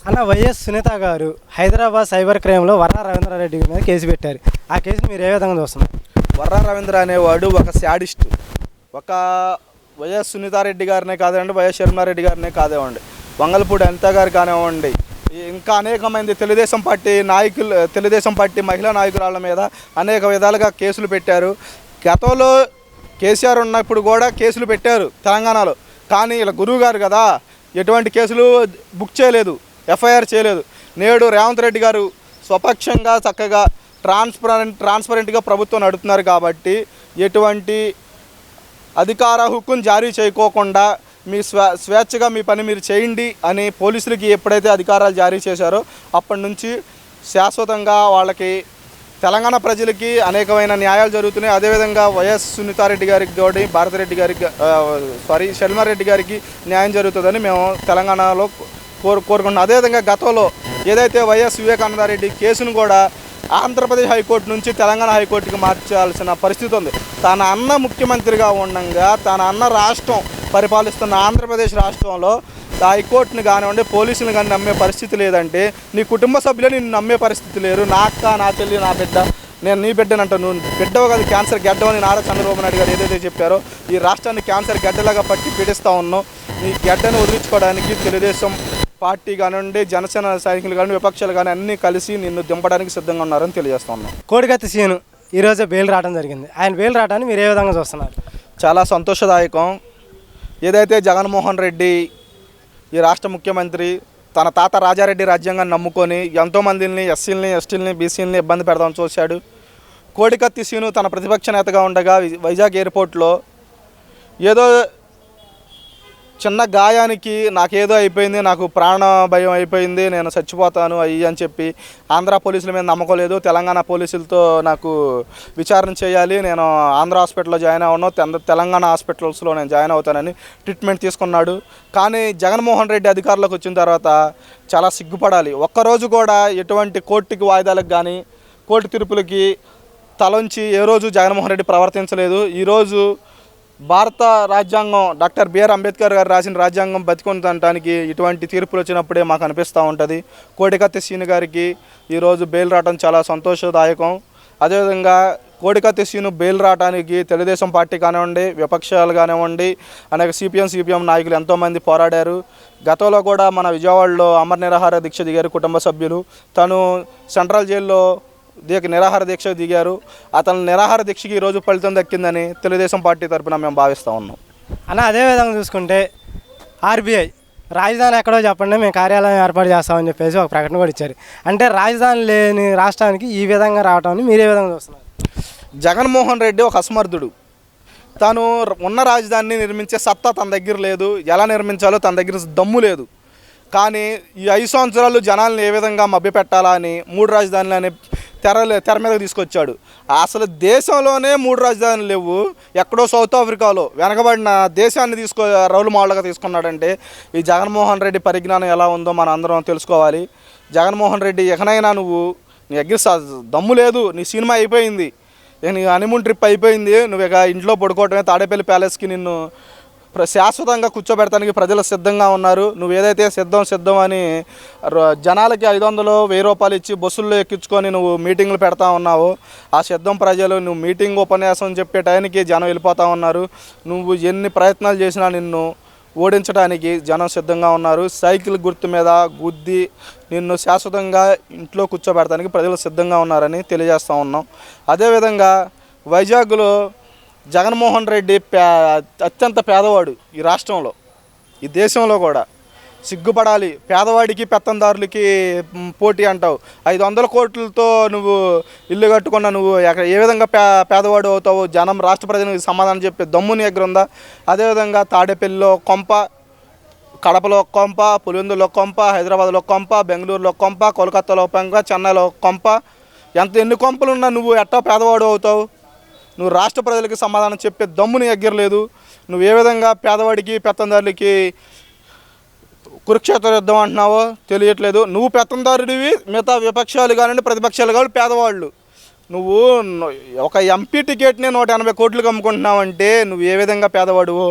అన్న వైఎస్ సునీత గారు హైదరాబాద్ సైబర్ క్రైమ్లో వర్రా రవీంద్రారెడ్డి మీద కేసు పెట్టారు. ఆ కేసుని మీరు ఏ విధంగా చూస్తున్నారు? వర్రా రవీంద్ర అనేవాడు ఒక శాడిస్ట్. ఒక వైఎస్ సునీతారెడ్డి గారినే కానివ్వండి, వైఎస్ షర్మిలారెడ్డి గారినే కానివ్వండి, వంగలపూడి అనిత గారు కానివ్వండి, ఇంకా అనేక మంది తెలుగుదేశం పార్టీ మహిళా నాయకురాళ్ళ మీద అనేక విధాలుగా కేసులు పెట్టారు. గతంలో కేసీఆర్ ఉన్నప్పుడు కూడా కేసులు పెట్టారు తెలంగాణలో. కానీ ఇలా గురువు గారు కదా, ఎటువంటి కేసులు బుక్ చేయలేదు, ఎఫ్ఐఆర్ చేయలేదు. నేడు రేవంత్ రెడ్డి గారు స్వపక్షంగా చక్కగా ట్రాన్స్పరెంట్గా ప్రభుత్వం నడుపుతున్నారు కాబట్టి ఎటువంటి అధికార హక్కును జారీ చేయకోకుండా మీ స్వేచ్ఛగా మీ పని మీరు చేయండి అని పోలీసులకి ఎప్పుడైతే అధికారాలు జారీ చేశారో అప్పటి నుంచి శాశ్వతంగా వాళ్ళకి తెలంగాణ ప్రజలకి అనేకమైన న్యాయాలు జరుగుతున్నాయి. అదేవిధంగా వైఎస్ సునీతారెడ్డి గారికి తోటి భారతిరెడ్డి గారికి షర్మిలారెడ్డి గారికి న్యాయం జరుగుతుందని మేము తెలంగాణలో కోరుకుంటున్నాం. అదేవిధంగా గతంలో ఏదైతే వైఎస్ వివేకానందరెడ్డి కేసును కూడా ఆంధ్రప్రదేశ్ హైకోర్టు నుంచి తెలంగాణ హైకోర్టుకి మార్చాల్సిన పరిస్థితి ఉంది. తన అన్న ముఖ్యమంత్రిగా ఉండగా తన అన్న రాష్ట్రం పరిపాలిస్తున్న ఆంధ్రప్రదేశ్ రాష్ట్రంలో హైకోర్టుని కానివ్వండి, పోలీసులు కానీ నమ్మే పరిస్థితి లేదంటే నీ కుటుంబ సభ్యులే నిన్ను నమ్మే పరిస్థితి లేరు. నా అక్క, నా చెల్లి, నా బిడ్డ, నేను నీ బిడ్డనంట, నువ్వు బిడ్డవు కాదు క్యాన్సర్ గడ్డవని నారా చంద్రబాబు నాయుడు గారు ఏదైతే చెప్పారో ఈ రాష్ట్రాన్ని క్యాన్సర్ గడ్డలాగా పట్టి పీడిస్తూ ఉన్నాం. ఈ గడ్డను వదిలించుకోవడానికి తెలుగుదేశం పార్టీ కానివ్వండి, జనసేన సైనికులు కానీ, విపక్షాలు కానీ అన్నీ కలిసి నిన్ను దింపడానికి సిద్ధంగా ఉన్నారని తెలియజేస్తా ఉన్నాం. కోడికత్తి సీను ఈరోజు బెయిల్ రావడం జరిగింది. ఆయన బెయిల్ రావడాన్ని మీరు ఏ విధంగా చూస్తున్నారు? చాలా సంతోషదాయకం. ఏదైతే జగన్మోహన్ రెడ్డి ఈ రాష్ట్ర ముఖ్యమంత్రి తన తాత రాజారెడ్డి రాజ్యాంగాన్ని నమ్ముకొని ఎంతోమందిని ఎస్సీలని, ఎస్టీలని, బీసీలని ఇబ్బంది పెడదామని చూశాడు. కోడికత్తి సీను తన ప్రతిపక్ష నేతగా ఉండగా వైజాగ్ ఎయిర్పోర్ట్లో ఏదో చిన్న గాయానికి నాకేదో అయిపోయింది, నాకు ప్రాణ భయం అయిపోయింది, నేను చచ్చిపోతాను అని చెప్పి ఆంధ్ర పోలీసుల మీద నమ్మకం లేదు, తెలంగాణ పోలీసులతో నాకు విచారణ చేయాలి, నేను ఆంధ్ర హాస్పిటల్లో జాయిన్ అవ్వను, తెలంగాణ హాస్పిటల్స్లో నేను జాయిన్ అవుతానని ట్రీట్మెంట్ తీసుకున్నాడు. కానీ జగన్మోహన్ రెడ్డి అధికారంలోకి వచ్చిన తర్వాత చాలా సిగ్గుపడాలి. ఒక్కరోజు కూడా ఎటువంటి కోర్టుకి వాయిదాలకు కానీ కోర్టు తీర్పులకి తలంచి ఏ రోజు జగన్మోహన్ రెడ్డి ప్రవర్తించలేదు. ఈరోజు భారత రాజ్యాంగం డాక్టర్ బిఆర్ అంబేద్కర్ గారు రాసిన రాజ్యాంగం బతికొనడానికి ఇటువంటి తీర్పులు వచ్చినప్పుడే మాకు అనిపిస్తూ ఉంటుంది. కోడికత్తి సీను గారికి ఈరోజు బెయిల్ రావడం చాలా సంతోషదాయకం. అదేవిధంగా కోడికత్తి సీను బెయిల్ రావడానికి తెలుగుదేశం పార్టీ కానివ్వండి, విపక్షాలు కానివ్వండి, అనేక సిపిఎం నాయకులు ఎంతోమంది పోరాడారు. గతంలో కూడా మన విజయవాడలో అమర నిరాహార దీక్ష దిగారు కుటుంబ సభ్యులు. తను సెంట్రల్ జైల్లో నిరాహార దీక్ష దిగారు. అతని నిరాహార దీక్షకి ఈరోజు ఫలితం దక్కిందని తెలుగుదేశం పార్టీ తరఫున మేము భావిస్తూ ఉన్నాం. అన్న అదేవిధంగా చూసుకుంటే ఆర్బీఐ రాజధాని ఎక్కడో చెప్పండి, మేము కార్యాలయం ఏర్పాటు చేస్తామని చెప్పేసి ఒక ప్రకటన కూడా ఇచ్చారు. అంటే రాజధాని లేని రాష్ట్రానికి ఈ విధంగా రావటాన్ని మీరే విధంగా చూస్తున్నారు? జగన్మోహన్ రెడ్డి ఒక అసమర్థుడు. తాను ఉన్న రాజధానిని నిర్మించే సత్తా తన దగ్గర లేదు, ఎలా నిర్మించాలో తన దగ్గర దమ్ము లేదు. కానీ ఈ 5 సంవత్సరాలు జనాలను ఏ విధంగా మభ్యపెట్టాలా అని 3 రాజధానులు అనే తెర మీదకి తీసుకొచ్చాడు. అసలు దేశంలోనే 3 రాజధానులు లేవు. ఎక్కడో సౌత్ ఆఫ్రికాలో వెనకబడిన దేశాన్ని రోల్ మోడల్గా తీసుకున్నాడంటే ఈ జగన్మోహన్ రెడ్డి పరిజ్ఞానం ఎలా ఉందో మనం అందరం తెలుసుకోవాలి. జగన్మోహన్ రెడ్డి ఎక్కడైనా నువ్వు నీ దగ్గర దమ్ము లేదు, నీ సినిమా అయిపోయింది, నీ హనీమూన్ ట్రిప్ అయిపోయింది, నువ్వు ఇక ఇంట్లో పడుకోవటమే, తాడేపల్లి ప్యాలెస్కి నిన్ను శాశ్వతంగా కూర్చోబెడతానికి ప్రజలు సిద్ధంగా ఉన్నారు. నువ్వు ఏదైతే సిద్ధం అని జనాలకి 500, 1000 రూపాయలు ఇచ్చి బస్సుల్లో ఎక్కించుకొని నువ్వు మీటింగ్లు పెడతా ఉన్నావు. ఆ సిద్ధం ప్రజలు నువ్వు మీటింగ్ ఉపన్యాసం చెప్పే టైంకి జనం వెళ్ళిపోతూ ఉన్నారు. నువ్వు ఎన్ని ప్రయత్నాలు చేసినా నిన్ను ఓడించడానికి జనం సిద్ధంగా ఉన్నారు. సైకిల్ గుర్తు మీద గుద్ది నిన్ను శాశ్వతంగా ఇంట్లో కూర్చోబెడతానికి ప్రజలు సిద్ధంగా ఉన్నారని తెలియజేస్తూ ఉన్నాం. అదేవిధంగా వైజాగ్లో జగన్మోహన్ రెడ్డి అత్యంత పేదవాడు ఈ రాష్ట్రంలో, ఈ దేశంలో కూడా. సిగ్గుపడాలి. పేదవాడికి పెత్తందారులకి పోటీ అంటావు. 500 కోట్లతో నువ్వు ఇల్లు కట్టుకున్న నువ్వు ఏ విధంగా పేదవాడు అవుతావు? జనం రాష్ట్ర ప్రజలకు సమాధానం చెప్పే దమ్ము నీ దగ్గర ఉందా? అదేవిధంగా తాడేపల్లిలో కొంప, కడపలో కొంప, పులివెందులో కొంప, హైదరాబాద్లో కొంప, బెంగళూరులో కొంప, కోల్కతాలో కొంప, చెన్నైలో కొంప, ఎన్ని కొంపలున్నా నువ్వు ఎట్టా పేదవాడు అవుతావు? నువ్వు రాష్ట్ర ప్రజలకి సమాధానం చెప్పే దమ్ము నీ దగ్గర లేదు. నువ్వు ఏ విధంగా పేదవాడికి పెత్తందారులకి కురుక్షేత్ర యుద్ధం అంటున్నావో తెలియట్లేదు. నువ్వు పెత్తందారుడివి, మిగతా విపక్షాలు కానివ్వండి, ప్రతిపక్షాలు కావాలి పేదవాళ్ళు. నువ్వు ఒక ఎంపీ టికెట్ని 180 కోట్లకు అమ్ముకుంటున్నావంటే నువ్వు ఏ విధంగా పేదవాడువో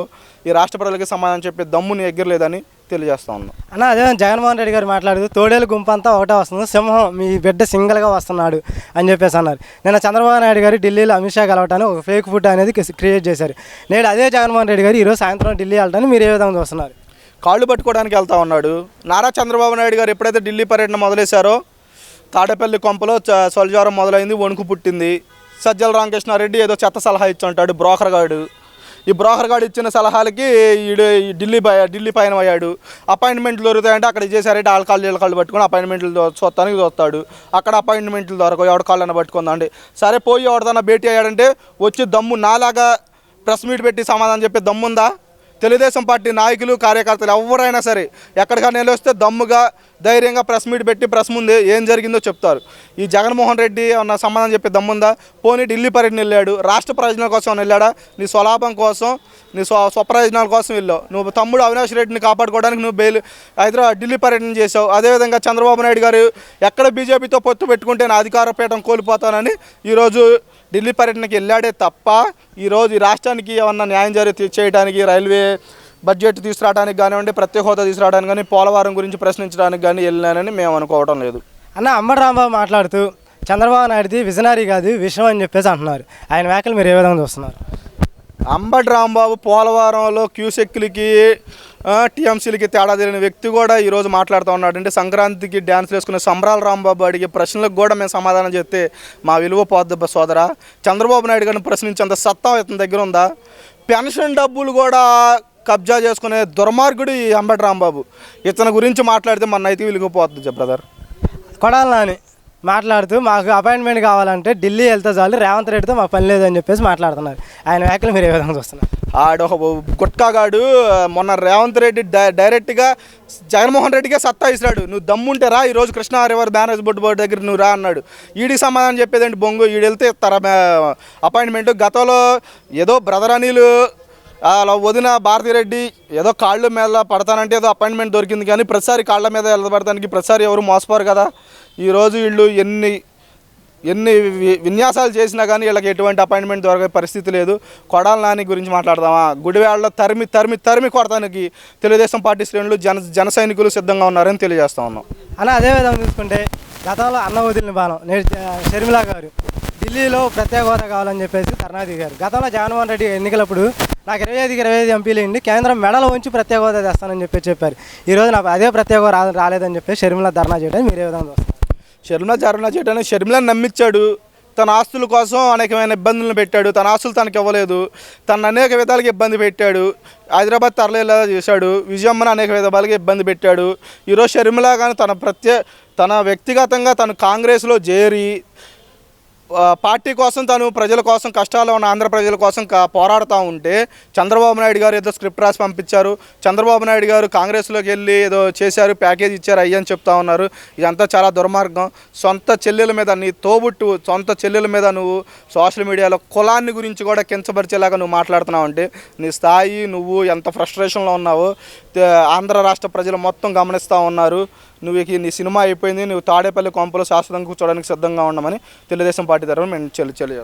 ఈ రాష్ట్ర ప్రజలకి సమాధానం చెప్పే దమ్ము నీ దగ్గర లేదని తెలియజేస్తా ఉన్నాం. అన్న అదే జగన్మోహన్ రెడ్డి గారు మాట్లాడుతూ తోడేలు గుంపంతా ఒకటే వస్తుంది, సింహం మీ బిడ్డ సింగిల్గా వస్తున్నాడు అని చెప్పేసి అన్నారు. నిన్న చంద్రబాబు నాయుడు గారు ఢిల్లీలో అమిత్ షా కలవటానికి ఒక ఫేక్ ఫుడ్ అనేది క్రియేట్ చేశారు. నేడు అదే జగన్మోహన్ రెడ్డి గారు ఈరోజు సాయంత్రం ఢిల్లీ వెళ్ళటానికి మీరు ఏ విధంగా చూస్తున్నారు? కాళ్ళు పట్టుకోవడానికి వెళ్తా ఉన్నాడు. నారా చంద్రబాబు నాయుడు గారు ఎప్పుడైతే ఢిల్లీ పర్యటన మొదలేశారో తాడేపల్లి కొంపలో సొలజ్వరం మొదలైంది, వణుకు పుట్టింది. సజ్జల రామకృష్ణారెడ్డి ఏదో చెత్త సలహా ఇచ్చుంటాడు బ్రోకర్ గాడు. ఈ బ్రోకర్ గాడు ఇచ్చిన సలహాలకి ఈడు ఢిల్లీ పైన అయ్యాడు. అపాయింట్మెంట్లు దొరుకుతాయంటే అక్కడ చేశారంటే వాళ్ళ కాళ్ళు వీళ్ళ కాళ్ళు పట్టుకొని అపాయింట్మెంట్లు చూస్తానికి చూస్తాడు. అక్కడ అపాయింట్మెంట్లు దొరకవు, ఎవడ కాళ్ళని పట్టుకుందండి. సరే పోయి ఎవడదన్నా భేటీ అయ్యాడంటే వచ్చి దమ్ము నాలాగా ప్రెస్ మీట్ పెట్టి సమాధానం చెప్పే దమ్ముందా? తెలుగుదేశం పార్టీ నాయకులు కార్యకర్తలు ఎవరైనా సరే ఎక్కడికైనా వస్తే దమ్ముగా ధైర్యంగా ప్రెస్ మీట్ పెట్టి ప్రెస్ ముందే ఏం జరిగిందో చెప్తారు. ఈ జగన్మోహన్ రెడ్డి అన్న సమాధానం చెప్పే దమ్ముందా? పోనీ ఢిల్లీ పర్యటన వెళ్ళాడు, రాష్ట్ర ప్రయోజనాల కోసం వెళ్ళాడా? నీ స్వలాభం కోసం, నీ స్వప్రయోజనాల కోసం వెళ్ళావు. నువ్వు తమ్ముడు అవినాష్ రెడ్డిని కాపాడుకోవడానికి నువ్వు ఢిల్లీ పర్యటన చేసావు. అదేవిధంగా చంద్రబాబు నాయుడు గారు ఎక్కడ బీజేపీతో పొత్తు పెట్టుకుంటే నా అధికార పీఠం కోల్పోతానని ఈరోజు ఢిల్లీ పర్యటనకి వెళ్ళాడే తప్ప ఈరోజు ఈ రాష్ట్రానికి ఏమన్నా న్యాయం చేయడానికి, రైల్వే బడ్జెట్ తీసుకురావడానికి కానివ్వండి, ప్రత్యేక హోదా తీసుకురావడానికి కానీ, పోలవరం గురించి ప్రశ్నించడానికి కానీ వెళ్ళానని మేము అనుకోవడం లేదు. అన్న అంబటి రాంబాబు మాట్లాడుతూ చంద్రబాబు నాయుడుది విజనరీ కాదు విషయం అని చెప్పేసి అంటున్నారు. ఆయన వ్యాఖ్యలు మీరు ఏ విధంగా చూస్తున్నారు? అంబటి రాంబాబు పోలవరంలో క్యూసెక్లకి టీఎంసీలకి తేడా తెలియని వ్యక్తి కూడా ఈరోజు మాట్లాడుతూ ఉన్నాడు. అంటే సంక్రాంతికి డ్యాన్స్లు వేసుకునే సంబరాల రాంబాబు అడిగే ప్రశ్నలకు కూడా మేము సమాధానం చెప్తే మా విలువ పోద్ది సోదరా. చంద్రబాబు నాయుడు గారిని ప్రశ్నించేంత సత్తా ఇతని దగ్గర ఉందా? పెన్షన్ డబ్బులు కూడా కబ్జా చేసుకునే దుర్మార్గుడు ఈ అంబటి రాంబాబు. ఇతని గురించి మాట్లాడితే మన నైతిక వెలిగిపోతుంది బ్రదర్. కొడాలి నాని మాట్లాడుతూ మాకు అపాయింట్మెంట్ కావాలంటే ఢిల్లీ వెళ్తే చాలు, రేవంత్ రెడ్డితో మాకు పని లేదని చెప్పేసి మాట్లాడుతున్నారు. ఆయన వ్యాఖ్యలు మీరు ఏ విధంగా చూస్తున్నారు? ఆడొక గుట్కాగాడు మొన్న రేవంత్ రెడ్డి డైరెక్ట్గా జగన్మోహన్ రెడ్డికే సత్తా ఇస్తాడు. నువ్వు దమ్ముంటే రా, ఈరోజు కృష్ణా రివర్ బ్యారేజ్ బోర్డు దగ్గర నువ్వు రా అన్నాడు. ఈడికి సమాధానం చెప్పేదండి బొంగు. ఈడు వెళ్తే ఇస్తారా అపాయింట్మెంట్? గతంలో ఏదో బ్రదర్ అనిలు అలా వదిన భారతిరెడ్డి ఏదో కాళ్ళ మీద పడతానంటే ఏదో అపాయింట్మెంట్ దొరికింది, కానీ ప్రతిసారి కాళ్ళ మీద వెళ్ళబడటానికి ప్రతిసారి ఎవరు మోసపోరు కదా. ఈరోజు వీళ్ళు ఎన్ని విన్యాసాలు చేసినా కానీ వీళ్ళకి ఎటువంటి అపాయింట్మెంట్ దొరికే పరిస్థితి లేదు. కొడాలి నాని గురించి మాట్లాడదామా? గుడివాడలో తరిమి కొడతానికి తెలుగుదేశం పార్టీ శ్రేణులు జన సైనికులు సిద్ధంగా ఉన్నారని తెలియజేస్తా ఉన్నాం. అన్న అదే విధంగా చూసుకుంటే గతంలో అన్న వదిలిన బాణం షర్మిల గారు ఢిల్లీలో ప్రత్యేక హోదా కావాలని చెప్పేసి ధర్నా దిగారు. గతంలో జగన్మోహన్ రెడ్డి ఎన్నికలప్పుడు నాకు 25 ఎంపీలు ఇండి కేంద్రం మెడలు ఉంచి ప్రత్యేక హోదా తెస్తానని చెప్పారు. ఈరోజు నాకు అదే ప్రత్యేక హోదా రాలేదని చెప్పి షర్మిల ధర్నా చేయడం మీరే విధంగా వస్తారు? షర్మిల ధర్నా చేయడానికి షర్మిలను నమ్మించాడు. తన ఆస్తుల కోసం అనేకమైన ఇబ్బందులను పెట్టాడు. తన ఆస్తులు తనకు ఇవ్వలేదు. తను అనేక విధాలుగా ఇబ్బంది పెట్టాడు. హైదరాబాద్ తరలేలా చేశాడు. విజయమ్మను అనేక విధాలుగా ఇబ్బంది పెట్టాడు. ఈరోజు షర్మిల కానీ తన వ్యక్తిగతంగా తను కాంగ్రెస్లో చేరి పార్టీ కోసం, తను ప్రజల కోసం, కష్టాల్లో ఉన్న ఆంధ్ర ప్రజల కోసం పోరాడుతూ ఉంటే చంద్రబాబు నాయుడు గారు ఏదో స్క్రిప్ట్ రాసి పంపించారు. చంద్రబాబు నాయుడు గారు కాంగ్రెస్లోకి వెళ్ళి ఏదో చేశారు, ప్యాకేజ్ ఇచ్చారు అయ్యని చెప్తా ఉన్నారు. ఇదంతా చాలా దుర్మార్గం. సొంత చెల్లెల మీద నీ తోబుట్టు సొంత చెల్లెల మీద నువ్వు సోషల్ మీడియాలో కులాన్ని గురించి కూడా కించపరిచేలాగా నువ్వు మాట్లాడుతున్నావు అంటే నీ స్థాయి, నువ్వు ఎంత ఫ్రస్ట్రేషన్లో ఉన్నావో ఆంధ్ర రాష్ట్ర ప్రజలు మొత్తం గమనిస్తూ ఉన్నారు. నీ సినిమా అయిపోయింది. నువ్వు తాడేపల్లి కొంపలో శాశ్వతంగా కూర్చోడానికి సిద్ధంగా ఉండమని తెలుగుదేశం పార్టీ తరఫున మేము